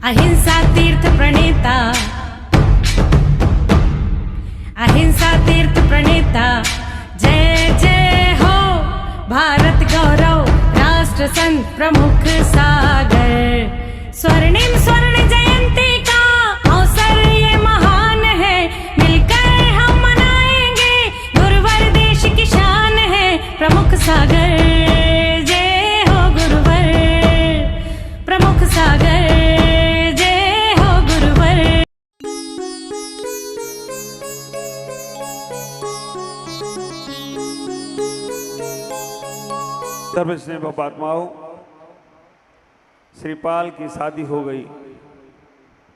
अहिंसा तीर्थ प्रणेता, अहिंसा तीर्थ प्रणेता, जय जय हो भारत गौरव राष्ट्र संत प्रमुख सागर। स्वर्णिम स्वर्ण जयंती का अवसर ये महान है, मिलकर हम मनाएंगे गुरुवर देश की शान है प्रमुख सागर। जय हो गुरुवर प्रमुख सागर, जय हो गुरुवर। सर्वस्नेह बापात्माओं, श्रीपाल की शादी हो गई।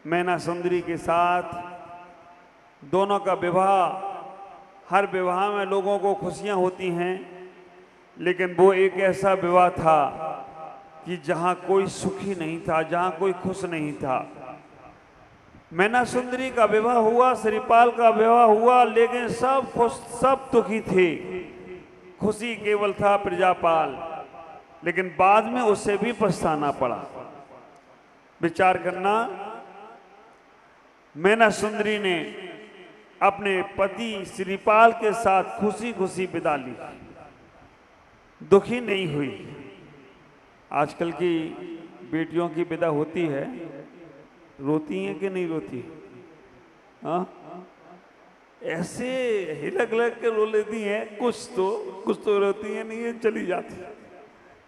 मैना सुंदरी के साथ दोनों का विवाह। हर विवाह में लोगों को खुशियां होती हैं, लेकिन वो एक ऐसा विवाह था कि जहां कोई सुखी नहीं था, जहां कोई खुश नहीं था। मैना सुंदरी का विवाह हुआ, श्रीपाल का विवाह हुआ, लेकिन सब खुश सब दुखी थे। खुशी केवल था प्रजापाल, लेकिन बाद में उसे भी पछताना पड़ा। विचार करना, मैना सुंदरी ने अपने पति श्रीपाल के साथ खुशी खुशी विदा ली, दुखी नहीं हुई। आजकल की बेटियों की विदा होती है, रोती हैं कि नहीं रोती? हाँ, ऐसे हिलक हिलक के रो लेती हैं। कुछ तो रोती हैं, नहीं है चली जाती।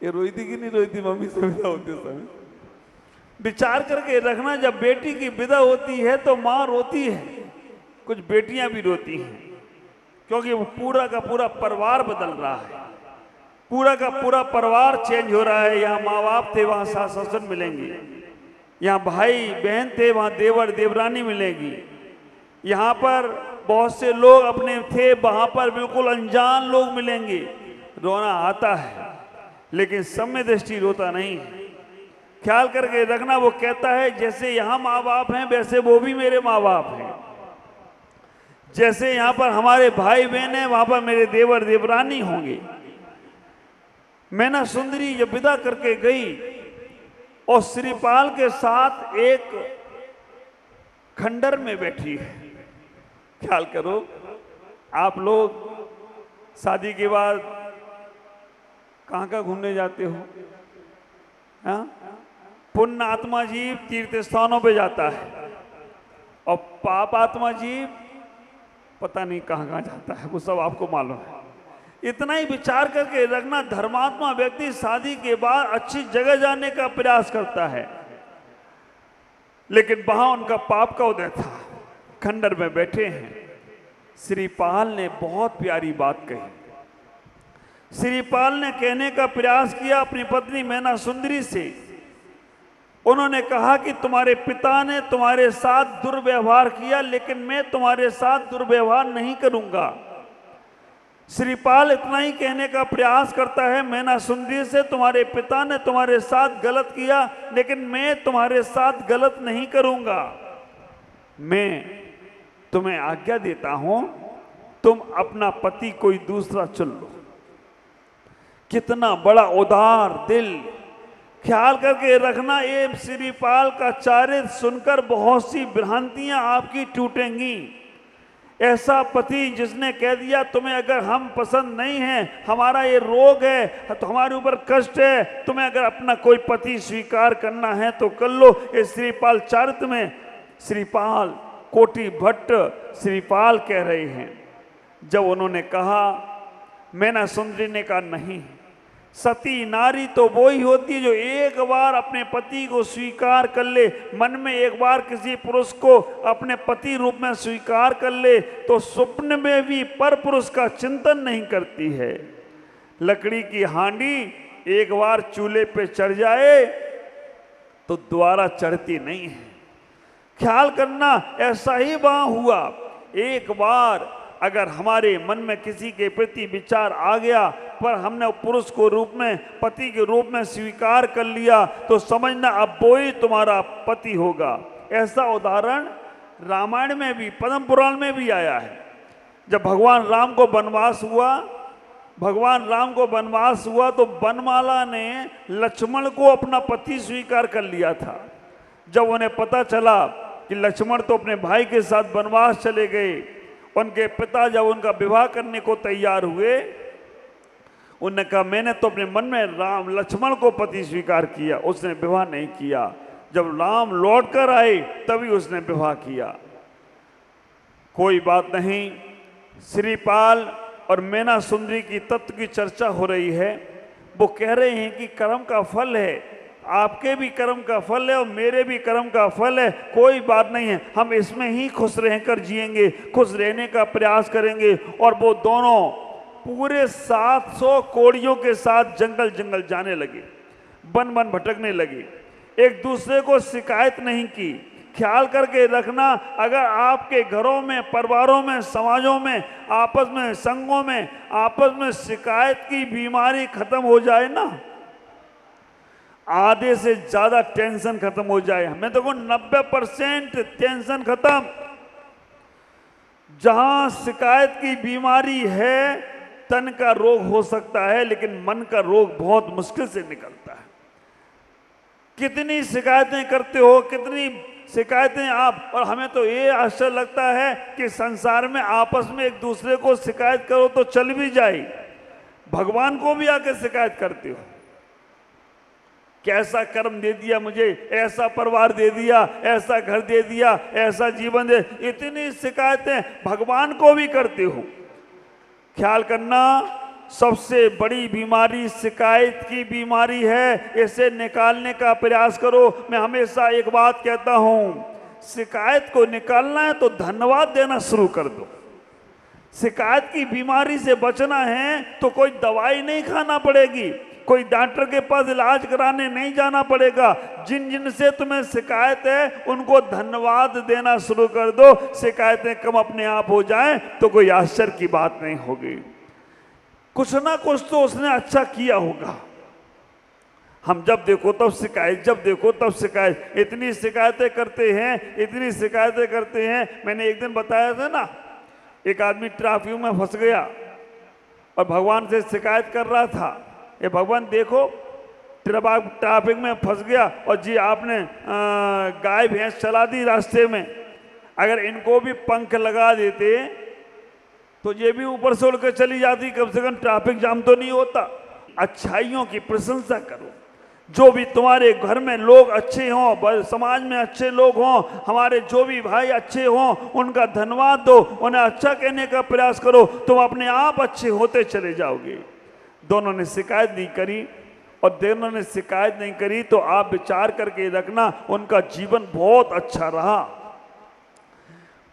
ये रोई थी कि नहीं रोई थी मम्मी से विदा होते समय? विचार करके रखना, जब बेटी की विदा होती है तो माँ रोती है, कुछ बेटियां भी रोती हैं, क्योंकि वो पूरा का पूरा परिवार बदल रहा है, पूरा का पूरा परिवार चेंज हो रहा है। यहाँ माँ बाप थे, वहाँ सास ससुर मिलेंगे। यहाँ भाई बहन थे, वहाँ देवर देवरानी मिलेगी। यहाँ पर बहुत से लोग अपने थे, वहाँ पर बिल्कुल अनजान लोग मिलेंगे। रोना आता है, लेकिन समय दृष्टि रोता नहीं। ख्याल करके रखना, वो कहता है जैसे यहाँ माँ बाप हैं वैसे वो भी मेरे माँ बाप हैं। जैसे यहाँ पर हमारे भाई बहन हैं, वहाँ पर मेरे देवर देवरानी होंगे। मैना सुंदरी जब विदा करके गई और श्रीपाल के साथ एक खंडर में बैठी है। ख्याल करो, आप लोग शादी के बाद कहाँ घूमने जाते हो? हाँ, पुण्य आत्मा जीव तीर्थ स्थानों पे जाता है, और पाप आत्मा जीव पता नहीं कहाँ जाता है, वो सब आपको मालूम है। इतना ही विचार करके रखना, धर्मात्मा व्यक्ति शादी के बाद अच्छी जगह जाने का प्रयास करता है, लेकिन वहां उनका पाप का उदय था। खंडर में बैठे हैं। श्रीपाल ने बहुत प्यारी बात कही। श्रीपाल ने कहने का प्रयास किया अपनी पत्नी मैना सुंदरी से। उन्होंने कहा कि तुम्हारे पिता ने तुम्हारे साथ दुर्व्यवहार किया, लेकिन मैं तुम्हारे साथ दुर्व्यवहार नहीं करूंगा। श्रीपाल इतना ही कहने का प्रयास करता है मैना सुंदरी से, तुम्हारे पिता ने तुम्हारे साथ गलत किया, लेकिन मैं तुम्हारे साथ गलत नहीं करूंगा। मैं तुम्हें आज्ञा देता हूं, तुम अपना पति कोई दूसरा चुन लो। कितना बड़ा उदार दिल! ख्याल करके रखना, ये श्रीपाल का चारित्र सुनकर बहुत सी भ्रांतियां आपकी टूटेंगी। ऐसा पति जिसने कह दिया तुम्हें अगर हम पसंद नहीं हैं, हमारा ये रोग है, तो हमारे ऊपर कष्ट है, तुम्हें अगर अपना कोई पति स्वीकार करना है तो कर लो। इस श्रीपाल चारित्र में श्रीपाल कोटि भट्ट श्रीपाल कह रहे हैं। जब उन्होंने कहा, मैना सुंदरी ने कहा नहीं, सती नारी तो वो ही होती है जो एक बार अपने पति को स्वीकार कर ले। मन में एक बार किसी पुरुष को अपने पति रूप में स्वीकार कर ले तो स्वप्न में भी पर पुरुष का चिंतन नहीं करती है। लकड़ी की हांडी एक बार चूल्हे पे चढ़ जाए तो दोबारा चढ़ती नहीं है। ख्याल करना, ऐसा ही वहां हुआ। एक बार अगर हमारे मन में किसी के प्रति विचार आ गया, पर हमने पुरुष को रूप में, पति के रूप में स्वीकार कर लिया, तो समझना अब वो ही तुम्हारा पति होगा। ऐसा उदाहरण रामायण में भी, पद्म पुराण में भी आया है। जब भगवान राम को वनवास हुआ तो बनमाला ने लक्ष्मण को अपना पति स्वीकार कर लिया था। जब उन्हें पता चला कि लक्ष्मण तो अपने भाई के साथ वनवास चले गए, उनके पिता जब उनका विवाह करने को तैयार हुए, उन्होंने कहा मैंने तो अपने मन में राम लक्ष्मण को पति स्वीकार किया, उसने विवाह नहीं किया। जब राम लौट कर आए तभी उसने विवाह किया। कोई बात नहीं, श्रीपाल और मैना सुंदरी की तत्व की चर्चा हो रही है। वो कह रहे हैं कि कर्म का फल है, आपके भी कर्म का फल है और मेरे भी कर्म का फल है, कोई बात नहीं है, हम इसमें ही खुश रहकर जिएंगे, खुश रहने का प्रयास करेंगे। और वो दोनों पूरे 700 कोड़ियों के साथ जंगल जंगल जाने लगे, वन वन भटकने लगे, एक दूसरे को शिकायत नहीं की। ख्याल करके रखना, अगर आपके घरों में, परिवारों में, समाजों में, आपस में, संघों में आपस में शिकायत की बीमारी खत्म हो जाए ना, आधे से ज्यादा टेंशन खत्म हो जाए। मैं तो कहूं 90% टेंशन खत्म। जहां शिकायत की बीमारी है, तन का रोग हो सकता है लेकिन मन का रोग बहुत मुश्किल से निकलता है। कितनी शिकायतें करते हो, कितनी शिकायतें आप, और हमें तो ये आश्चर्य लगता है कि संसार में आपस में एक दूसरे को शिकायत करो तो चल भी जाए, भगवान को भी आके शिकायत करते हो, कैसा कर्म दे दिया मुझे, ऐसा परिवार दे दिया, ऐसा घर दे दिया, ऐसा जीवन दे, इतनी शिकायतें भगवान को भी करते हो। ख्याल करना, सबसे बड़ी बीमारी शिकायत की बीमारी है, इसे निकालने का प्रयास करो। मैं हमेशा एक बात कहता हूं, शिकायत को निकालना है तो धन्यवाद देना शुरू कर दो। शिकायत की बीमारी से बचना है तो कोई दवाई नहीं खाना पड़ेगी, कोई डॉक्टर के पास इलाज कराने नहीं जाना पड़ेगा। जिन जिन से तुम्हें शिकायत है उनको धन्यवाद देना शुरू कर दो, शिकायतें कम अपने आप हो जाएं तो कोई आश्चर्य की बात नहीं होगी। कुछ ना कुछ तो उसने अच्छा किया होगा। हम जब देखो तब शिकायत, जब देखो तब शिकायत, इतनी शिकायतें करते हैं, इतनी शिकायतें करते हैं। मैंने एक दिन बताया था ना, एक आदमी ट्रैफिक में फंस गया और भगवान से शिकायत कर रहा था, ये भगवान देखो ट्रैफिक में फंस गया और जी आपने गाय भैंस चला दी रास्ते में, अगर इनको भी पंख लगा देते तो ये भी ऊपर से उड़कर चली जाती, कम से कम ट्रैफिक जाम तो नहीं होता। अच्छाइयों की प्रशंसा करो, जो भी तुम्हारे घर में लोग अच्छे हों, समाज में अच्छे लोग हों, हमारे जो भी भाई अच्छे हों उनका धन्यवाद दो, उन्हें अच्छा कहने का प्रयास करो, तुम अपने आप अच्छे होते चले जाओगे। दोनों ने शिकायत नहीं करी, और दोनों ने शिकायत नहीं करी तो आप विचार करके रखना उनका जीवन बहुत अच्छा रहा।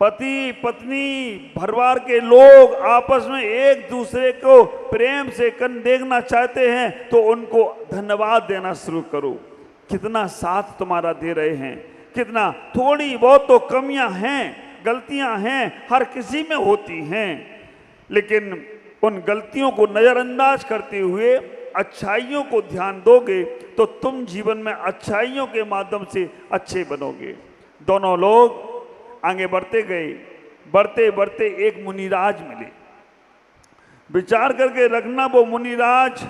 पति पत्नी परिवार के लोग आपस में एक दूसरे को प्रेम से देखना चाहते हैं तो उनको धन्यवाद देना शुरू करो। कितना साथ तुम्हारा दे रहे हैं, कितना, थोड़ी बहुत तो कमियां हैं, गलतियां हैं, हर किसी में होती हैं, लेकिन उन गलतियों को नजरअंदाज करते हुए अच्छाइयों को ध्यान दोगे तो तुम जीवन में अच्छाइयों के माध्यम से अच्छे बनोगे। दोनों लोग आगे बढ़ते गए, बढ़ते बढ़ते एक मुनिराज मिले। विचार करके रखना, वो मुनिराज,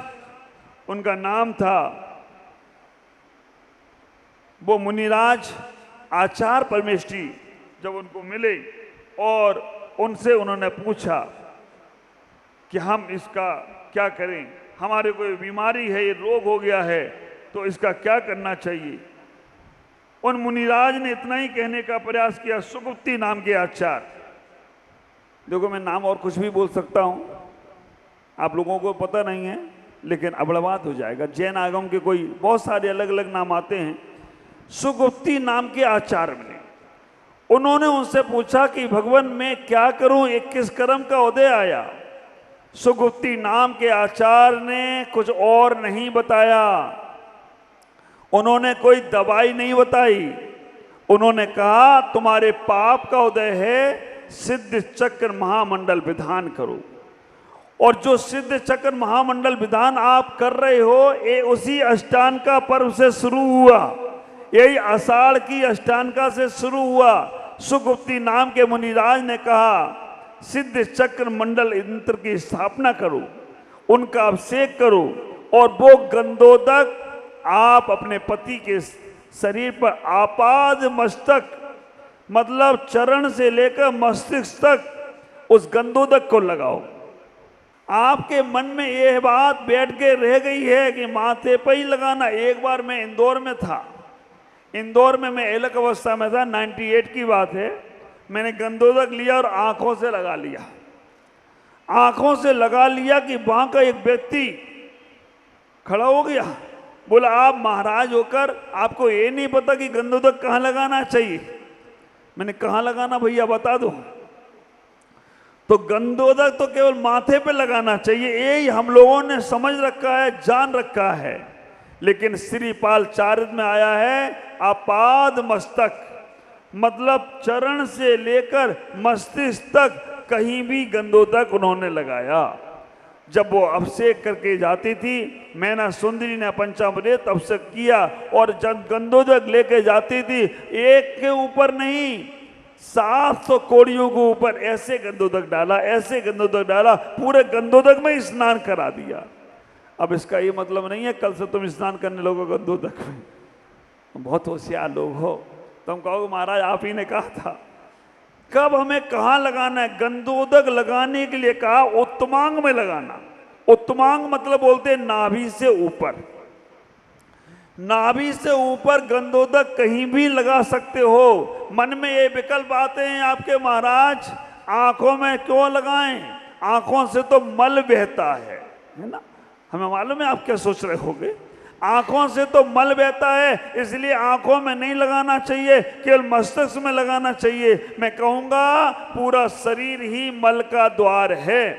उनका नाम था, वो मुनिराज आचार्य परमेष्ठी। जब उनको मिले और उनसे उन्होंने पूछा कि हम इसका क्या करें, हमारे कोई बीमारी है, ये रोग हो गया है, तो इसका क्या करना चाहिए। उन मुनिराज ने इतना ही कहने का प्रयास किया, सुगुप्ती नाम के आचार्य। देखो मैं नाम और कुछ भी बोल सकता हूं, आप लोगों को पता नहीं है, लेकिन अबड़बात हो जाएगा। जैन आगम के कोई बहुत सारे अलग अलग नाम आते हैं। सुगुप्ती नाम के आचार्य मिले, उन्होंने उनसे पूछा कि भगवान मैं क्या करूं, एक किस कर्म का उदय आया। सुगुप्ती नाम के आचार्य ने कुछ और नहीं बताया, उन्होंने कोई दवाई नहीं बताई, उन्होंने कहा तुम्हारे पाप का उदय है, सिद्ध चक्र महामंडल विधान करो। और जो सिद्ध चक्र महामंडल विधान आप कर रहे हो, ये उसी अष्टांगा पर्व से शुरू हुआ, यही आषाढ़ की अष्टांगा से शुरू हुआ। सुगुप्ती नाम के मुनिराज ने कहा सिद्ध चक्र मंडल यंत्र की स्थापना करो, उनका अभिषेक करो, और वो गंधोदक आप अपने पति के शरीर पर आपाद मस्तक, मतलब चरण से लेकर मस्तिष्क तक उस गंधोदक को लगाओ। आपके मन में यह बात बैठ के रह गई है कि माथे पर ही लगाना। एक बार मैं इंदौर में था, इंदौर में मैं एलक अवस्था में था, 98 की बात है। मैंने गंधोदक लिया और आंखों से लगा लिया, आंखों से लगा लिया कि वहां का एक व्यक्ति खड़ा हो गया, बोला आप महाराज होकर आपको ये नहीं पता कि गंधोदक कहाँ लगाना चाहिए? मैंने कहाँ लगाना भैया बता दो। तो गंधोदक तो केवल माथे पे लगाना चाहिए, यही हम लोगों ने समझ रखा है, जान रखा है। लेकिन श्रीपाल चारित में आया है आपाद मस्तक, मतलब चरण से लेकर मस्तिष्क तक कहीं भी गंधोदक उन्होंने लगाया। जब वो अभिषेक करके जाती थी, मैना सुंदरी ने पंचामृत अभिषेक किया और जब गंधोदक लेके जाती थी, एक के ऊपर नहीं 700 कोड़ियों के ऊपर ऐसे गंधोदक डाला, ऐसे गंधोदक डाला, पूरे गंधोदक में स्नान करा दिया। अब इसका ये मतलब नहीं है कल से तुम स्नान करने लोगो गंधोदक में। बहुत होशियार लोग हो, तुम कहोगे महाराज आप ही ने कहा था। कब हमें कहाँ लगाना है? गंधोदक लगाने के लिए कहा उत्तमांग में लगाना। उत्तमांग मतलब बोलते हैं नाभि से ऊपर, नाभि से ऊपर गंधोदक कहीं भी लगा सकते हो। मन में ये विकल्प आते हैं आपके महाराज आंखों में क्यों लगाएं? आंखों से तो मल बहता है ना, हमें मालूम है आप क्या सोच रहे होगे। आंखों से तो मल बहता है, इसलिए आंखों में नहीं लगाना चाहिए, केवल मस्तिष्क में लगाना चाहिए। मैं कहूंगा पूरा शरीर ही मल का द्वार है,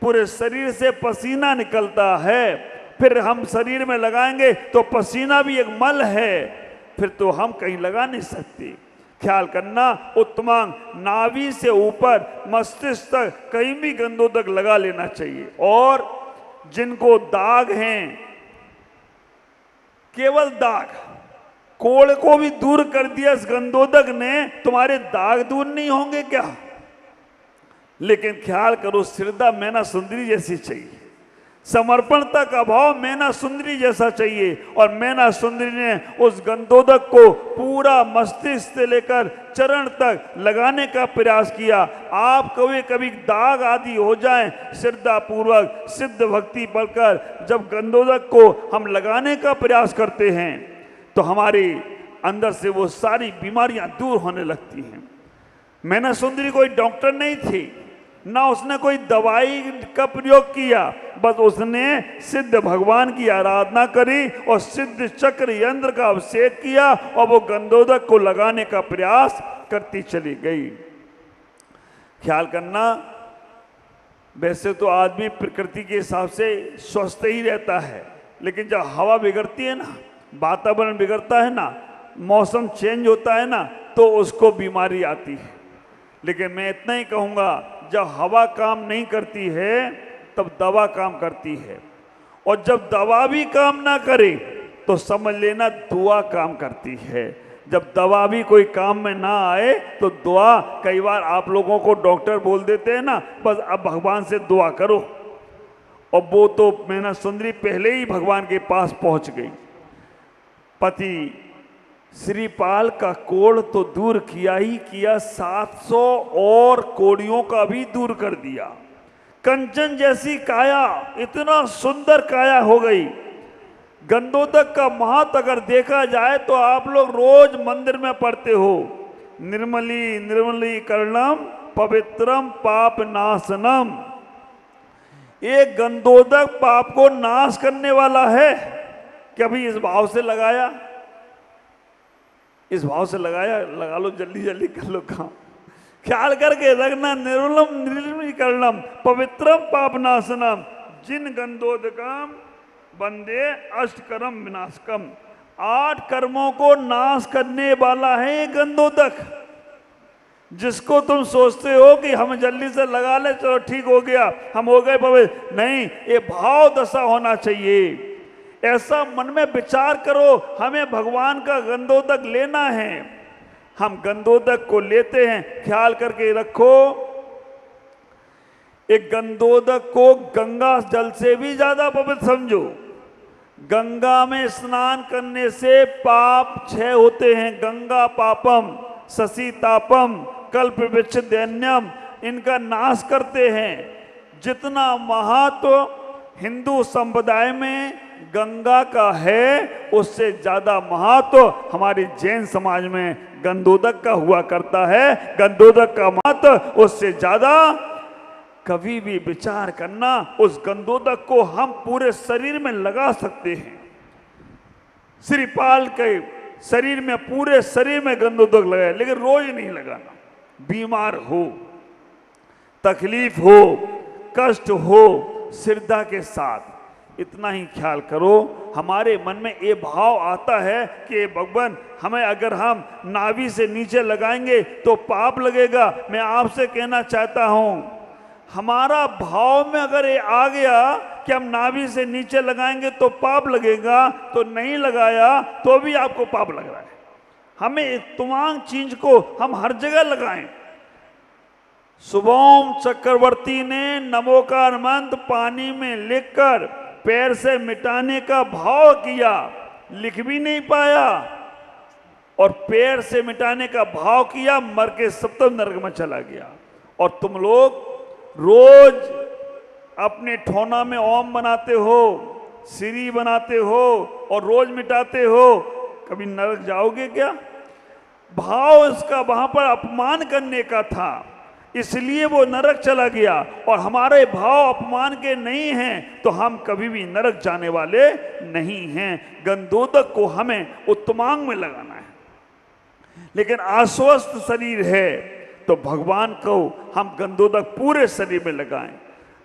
पूरे शरीर से पसीना निकलता है, फिर हम शरीर में लगाएंगे तो पसीना भी एक मल है, फिर तो हम कहीं लगा नहीं सकते। ख्याल करना, उत्तमांग नाभि से ऊपर मस्तिष्क तक कहीं भी गंधोदक लगा लेना चाहिए। और जिनको दाग हैं, केवल दाग, कोड़ को भी दूर कर दिया इस गंधोदक ने, तुम्हारे दाग दूर नहीं होंगे क्या? लेकिन ख्याल करो श्रद्धा मैना सुंदरी जैसी चाहिए, समर्पणता का भाव मैना सुंदरी जैसा चाहिए। और मैना सुंदरी ने उस गंधोदक को पूरा मस्तिष्क से लेकर चरण तक लगाने का प्रयास किया। आप कभी कभी दाग आदि हो जाएं, श्रद्धा पूर्वक सिद्ध भक्ति पढ़कर जब गंधोदक को हम लगाने का प्रयास करते हैं तो हमारे अंदर से वो सारी बीमारियां दूर होने लगती हैं। मैना सुंदरी कोई डॉक्टर नहीं थी, ना उसने कोई दवाई का प्रयोग किया, बस उसने सिद्ध भगवान की आराधना करी और सिद्ध चक्र यंत्र का अभिषेक किया और वो गंधोदक को लगाने का प्रयास करती चली गई। ख्याल करना, वैसे तो आदमी प्रकृति के हिसाब से स्वस्थ ही रहता है, लेकिन जब हवा बिगड़ती है ना, वातावरण बिगड़ता है ना, मौसम चेंज होता है ना, तो उसको बीमारी आती है। लेकिन मैं इतना ही कहूँगा, जब हवा काम नहीं करती है तब दवा काम करती है, और जब दवा भी काम ना करे तो समझ लेना दुआ काम करती है। जब दवा भी कोई काम में ना आए तो दुआ, कई बार आप लोगों को डॉक्टर बोल देते हैं ना, बस अब भगवान से दुआ करो, और वो तो मैना सुंदरी पहले ही भगवान के पास पहुंच गई। पति श्रीपाल का कोढ़ तो दूर किया ही किया, 700 और कोड़ियों का भी दूर कर दिया। कंचन जैसी काया, इतना सुंदर काया हो गई। गंधोदक का महत्व अगर देखा जाए तो आप लोग रोज मंदिर में पढ़ते हो, निर्मली निर्मली कर्णम पवित्रम पाप नाशनम। एक गंधोदक पाप को नाश करने वाला है। कभी इस भाव से लगाया, इस भाव से लगाया, लगा लो, जल्दी जल्दी कर लो काम। ख्याल करके रखना, निर्मलम निर्मलीकरणम पवित्रम पापनाशनम जिन गंधोदकम बंदे अष्टकर्म विनाशकम। 8 कर्मों को नाश करने वाला है ये गंधोदक। जिसको तुम सोचते हो कि हम जल्दी से लगा ले, चलो ठीक हो गया, हम हो गए पवित्र, नहीं, ये भाव दशा होना चाहिए। ऐसा मन में विचार करो, हमें भगवान का गंधोदक लेना है, हम गंधोदक को लेते हैं। ख्याल करके रखो, एक गंधोदक को गंगा जल से भी ज्यादा पवित्र समझो। गंगा में स्नान करने से पाप क्षय होते हैं। गंगा पापम शशि तापम कल्प विच्छिन्नम, इनका नाश करते हैं। जितना महत्व हिंदू संप्रदाय में गंगा का है, उससे ज्यादा महत्व हमारे जैन समाज में गंधोदक का हुआ करता है। गंधोदक का महत्व उससे ज्यादा कभी भी विचार करना। उस गंधोदक को हम पूरे शरीर में लगा सकते हैं। श्रीपाल के शरीर में, पूरे शरीर में गंधोदक लगाए, लेकिन रोज नहीं लगाना। बीमार हो, तकलीफ हो, कष्ट हो, श्रद्धा के साथ इतना ही ख्याल करो। हमारे मन में ये भाव आता है कि भगवान हमें अगर हम नाभि से नीचे लगाएंगे तो पाप लगेगा। मैं आपसे कहना चाहता हूं, हमारा भाव में अगर ये आ गया कि हम नाभि से नीचे लगाएंगे तो पाप लगेगा, तो नहीं लगाया तो भी आपको पाप लग रहा है। हमें तमाम चीज को हम हर जगह लगाएं। शुभम चक्रवर्ती ने नमोकार मंत्र पानी में लिखकर पैर से मिटाने का भाव किया, लिख भी नहीं पाया, और पैर से मिटाने का भाव किया, मर के सप्तम नरक में चला गया। और तुम लोग रोज अपने ठोना में ओम बनाते हो, श्री बनाते हो और रोज मिटाते हो, कभी नरक जाओगे क्या? भाव इसका वहां पर अपमान करने का था, इसलिए वो नरक चला गया। और हमारे भाव अपमान के नहीं हैं तो हम कभी भी नरक जाने वाले नहीं हैं। गंधोदक को हमें उत्तमांग में लगाना है। लेकिन अस्वस्थ शरीर है तो भगवान को हम गंधोदक पूरे शरीर में लगाएं।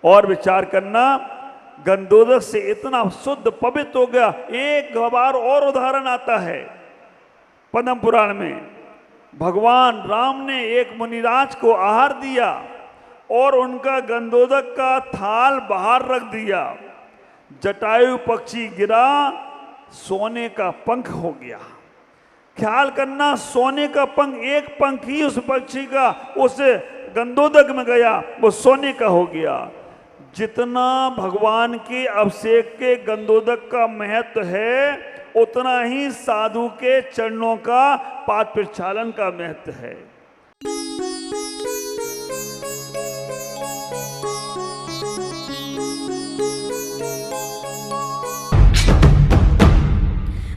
और विचार करना, गंधोदक से इतना शुद्ध पवित्र हो गया। एक बार और उदाहरण आता है पद्म पुराण में। भगवान राम ने एक मुनिराज को आहार दिया और उनका गंधोदक का थाल बाहर रख दिया। जटायु पक्षी गिरा, सोने का पंख हो गया। ख्याल करना, सोने का पंख, एक पंख ही उस पक्षी का उस गंधोदक में गया, वो सोने का हो गया। जितना भगवान के अभिषेक के गंधोदक का महत्व है, उतना ही साधु के चरणों का पाद प्रक्षालन का महत्व है।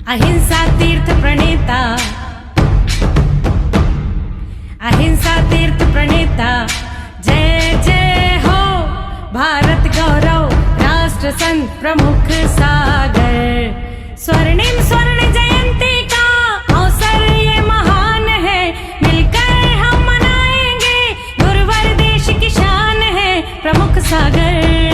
अहिंसा तीर्थ प्रणेता, अहिंसा तीर्थ प्रणेता, जय जय हो भारत गौरव राष्ट्र संत प्रमुख सागर। स्वर्णिम स्वर्ण जयंती का अवसर ये महान है, मिलकर हम मनाएंगे, गुरुवर देश की शान है प्रमुख सागर।